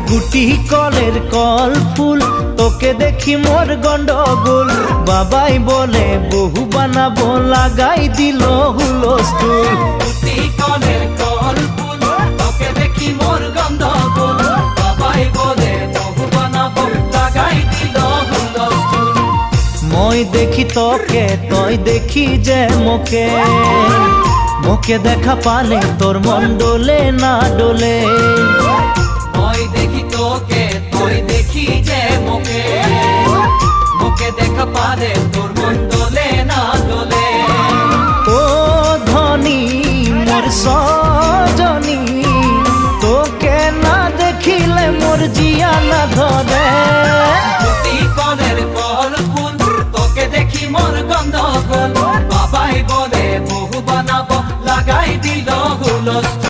গুটি কলের কল ফুল, তোকে দেখি মোর গন্ডগোল। বাবাই বলে বহু বানাবো, লাগাই দিল হুলস্থুল। গুটি কলের কল ফুল, তোকে দেখি মোর গন্ডগোল। বাবাই বলে বহু বানাবো, লাগাই দিল হুলস্থুল। মই দেখি তোকে, তই দেখি যে মোকে, মোকে দেখা পালে তোর মন ডোলে না ডোলে। মই দেখি তোকে, তুই দেখি যে মোকে, মোকে দেখা পারে তোর মন দোলে না দোলে। ও ধনী মোর সজনী, তোকে না দেখিলে মোর জিয়া না ধরে। গুটি কলের কল ফুল, তোকে দেখি মোর গন্ডগোল। বাবাই বলে বহু বানাবো, লাগাই দিল হুলস্থুল।